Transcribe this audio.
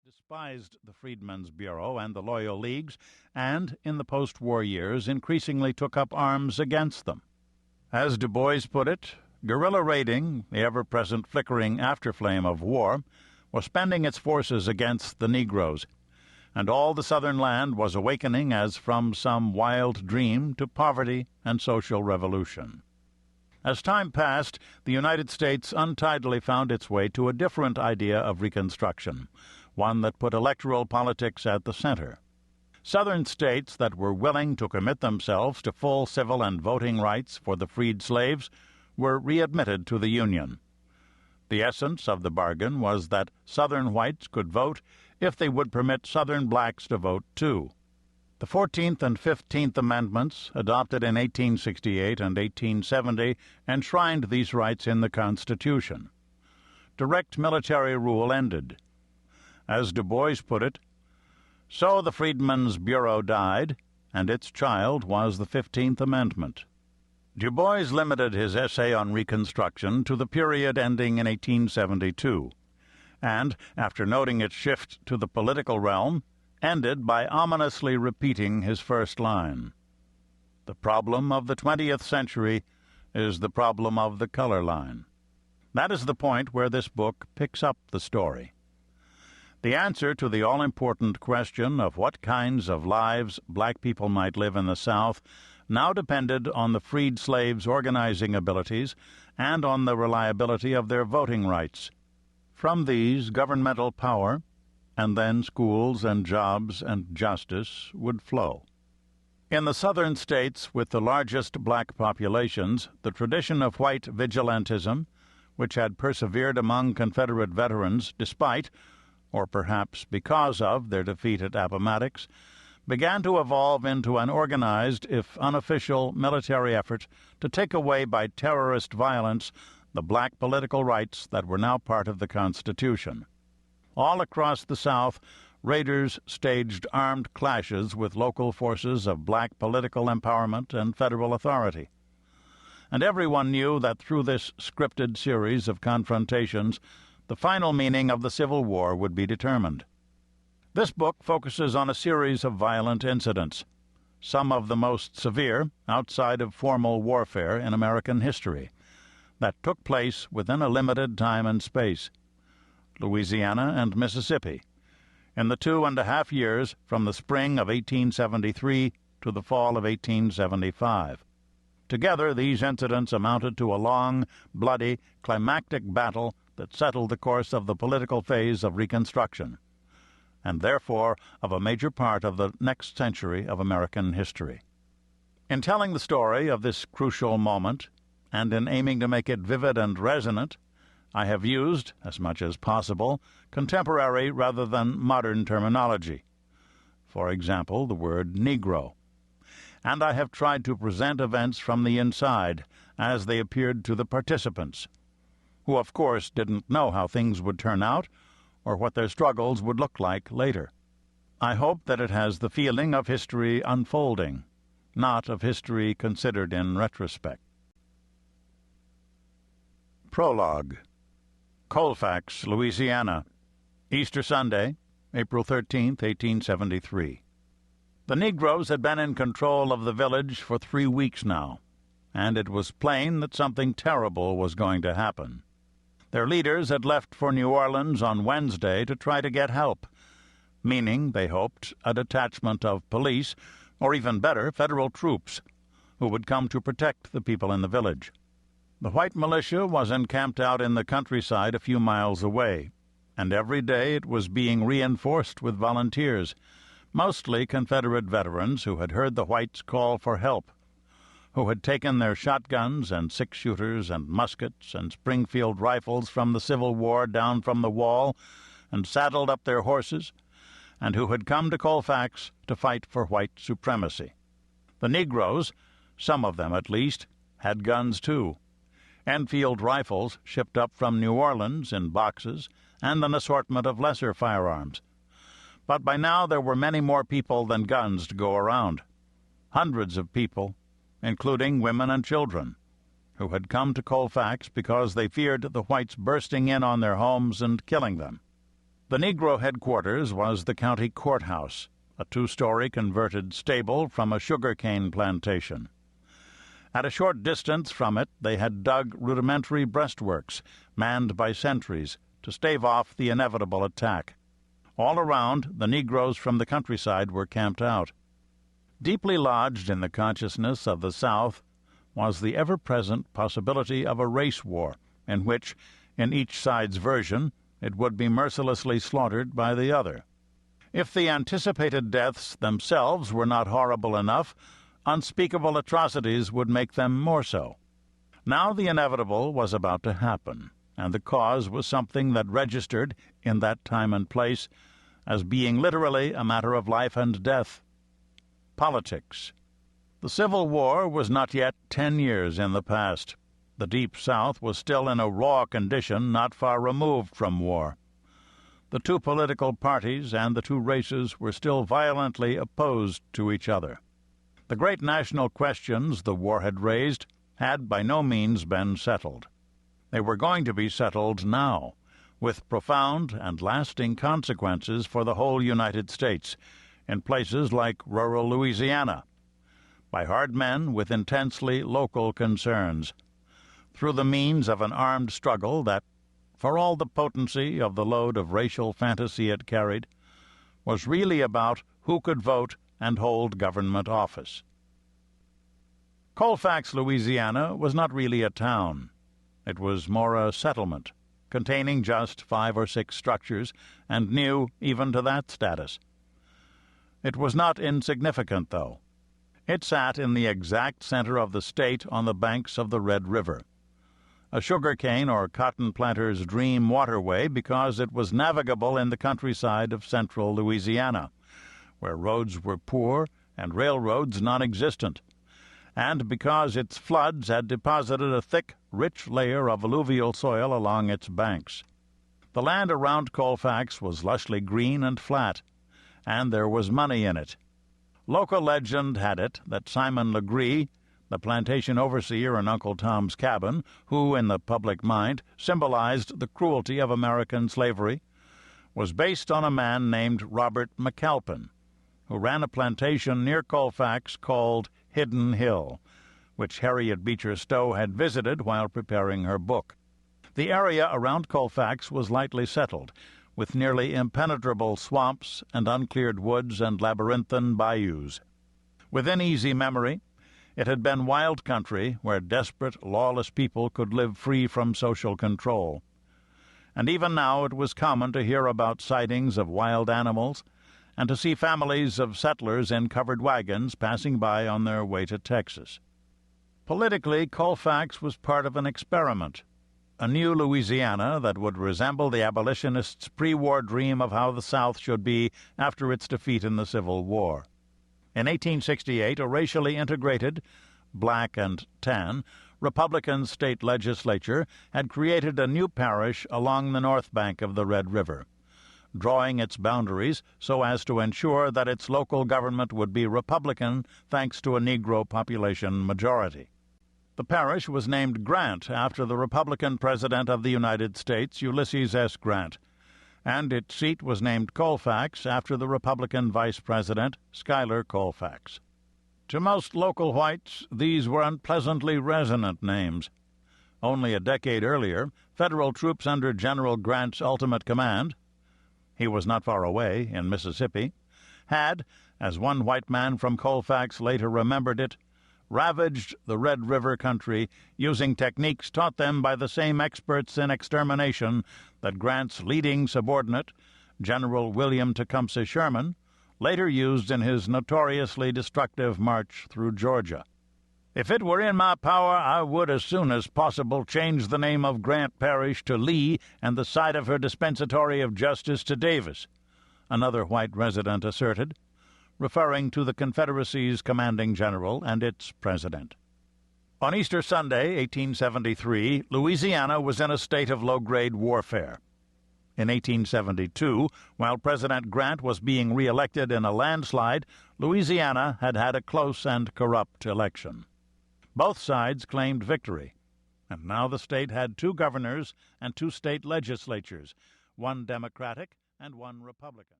despised the Freedmen's Bureau and the Loyal Leagues, and, in the post-war years, increasingly took up arms against them. As Du Bois put it, guerrilla raiding, the ever-present flickering afterflame of war, was spending its forces against the Negroes, and all the Southern land was awakening as from some wild dream to poverty and social revolution. As time passed, the United States untidily found its way to a different idea of Reconstruction, one that put electoral politics at the center. Southern states that were willing to commit themselves to full civil and voting rights for the freed slaves were readmitted to the Union. The essence of the bargain was that Southern whites could vote if they would permit Southern blacks to vote too. The 14th and 15th Amendments, adopted in 1868 and 1870, enshrined these rights in the Constitution. Direct military rule ended. As Du Bois put it, "So the Freedmen's Bureau died, and its child was the 15th Amendment." Du Bois limited his essay on Reconstruction to the period ending in 1872, and, after noting its shift to the political realm, ended by ominously repeating his first line. "The problem of the 20th century is the problem of the color line." That is the point where this book picks up the story. The answer to the all-important question of what kinds of lives black people might live in the South now depended on the freed slaves' organizing abilities and on the reliability of their voting rights. From these, governmental power, and then schools and jobs and justice, would flow. In the Southern states with the largest black populations, the tradition of white vigilantism, which had persevered among Confederate veterans despite, or perhaps because of, their defeat at Appomattox, began to evolve into an organized, if unofficial, military effort to take away by terrorist violence the black political rights that were now part of the Constitution. All across the South, raiders staged armed clashes with local forces of black political empowerment and federal authority. And everyone knew that through this scripted series of confrontations, the final meaning of the Civil War would be determined. This book focuses on a series of violent incidents, some of the most severe outside of formal warfare in American history, that took place within a limited time and space: Louisiana and Mississippi, in the 2.5 years from the spring of 1873 to the fall of 1875. Together, these incidents amounted to a long, bloody, climactic battle that settled the course of the political phase of Reconstruction, and therefore of a major part of the next century of American history. In telling the story of this crucial moment, and in aiming to make it vivid and resonant, I have used, as much as possible, contemporary rather than modern terminology. For example, the word Negro. And I have tried to present events from the inside, as they appeared to the participants, who of course didn't know how things would turn out or what their struggles would look like later. I hope that it has the feeling of history unfolding, not of history considered in retrospect. Prologue. Colfax, Louisiana, Easter Sunday, April 13, 1873. The Negroes had been in control of the village for 3 weeks now, and it was plain that something terrible was going to happen. Their leaders had left for New Orleans on Wednesday to try to get help, meaning, they hoped, a detachment of police, or even better, federal troops, who would come to protect the people in the village. The white militia was encamped out in the countryside a few miles away, and every day it was being reinforced with volunteers, mostly Confederate veterans who had heard the whites call for help, who had taken their shotguns and six-shooters and muskets and Springfield rifles from the Civil War down from the wall and saddled up their horses, and who had come to Colfax to fight for white supremacy. The Negroes, some of them at least, had guns too. Enfield rifles shipped up from New Orleans in boxes, and an assortment of lesser firearms. But by now there were many more people than guns to go around. Hundreds of people, including women and children, who had come to Colfax because they feared the whites bursting in on their homes and killing them. The Negro headquarters was the county courthouse, a two-story converted stable from a sugarcane plantation. At a short distance from it they had dug rudimentary breastworks, manned by sentries, to stave off the inevitable attack. All around, the Negroes from the countryside were camped out. Deeply lodged in the consciousness of the South was the ever-present possibility of a race war, in which, in each side's version, it would be mercilessly slaughtered by the other. If the anticipated deaths themselves were not horrible enough, unspeakable atrocities would make them more so. Now the inevitable was about to happen, and the cause was something that registered, in that time and place, as being literally a matter of life and death. Politics. The Civil War was not yet 10 years in the past. The Deep South was still in a raw condition not far removed from war. The two political parties and the two races were still violently opposed to each other. The great national questions the war had raised had by no means been settled. They were going to be settled now, with profound and lasting consequences for the whole United States, in places like rural Louisiana, by hard men with intensely local concerns, through the means of an armed struggle that, for all the potency of the load of racial fantasy it carried, was really about who could vote and hold government office. Colfax, Louisiana, was not really a town. It was more a settlement, containing just 5 or 6 structures, and new even to that status. It was not insignificant, though. It sat in the exact center of the state on the banks of the Red River, a sugarcane or cotton planter's dream waterway because it was navigable in the countryside of central Louisiana, where roads were poor and railroads non-existent, and because its floods had deposited a thick, rich layer of alluvial soil along its banks. The land around Colfax was lushly green and flat, and there was money in it. Local legend had it that Simon Legree, the plantation overseer in Uncle Tom's Cabin, who, in the public mind, symbolized the cruelty of American slavery, was based on a man named Robert McAlpin, who ran a plantation near Colfax called Hidden Hill, which Harriet Beecher Stowe had visited while preparing her book. The area around Colfax was lightly settled, with nearly impenetrable swamps and uncleared woods and labyrinthine bayous. Within easy memory, it had been wild country where desperate, lawless people could live free from social control. And even now it was common to hear about sightings of wild animals and to see families of settlers in covered wagons passing by on their way to Texas. Politically, Colfax was part of an experiment, a new Louisiana that would resemble the abolitionists' pre-war dream of how the South should be after its defeat in the Civil War. In 1868, a racially integrated, black and tan, Republican state legislature had created a new parish along the north bank of the Red River, drawing its boundaries so as to ensure that its local government would be Republican thanks to a Negro population majority. The parish was named Grant after the Republican President of the United States, Ulysses S. Grant, and its seat was named Colfax after the Republican Vice President, Schuyler Colfax. To most local whites, these were unpleasantly resonant names. Only a decade earlier, federal troops under General Grant's ultimate command — he was not far away, in Mississippi — had, as one white man from Colfax later remembered it, ravaged the Red River country using techniques taught them by the same experts in extermination that Grant's leading subordinate, General William Tecumseh Sherman, later used in his notoriously destructive march through Georgia. If it were in my power, I would as soon as possible change the name of Grant Parish to Lee and the site of her dispensatory of justice to Davis, another white resident asserted, referring to the Confederacy's commanding general and its president. On Easter Sunday, 1873, Louisiana was in a state of low-grade warfare. In 1872, while President Grant was being re-elected in a landslide, Louisiana had had a close and corrupt election. Both sides claimed victory, and now the state had 2 governors and 2 state legislatures, one Democratic and one Republican.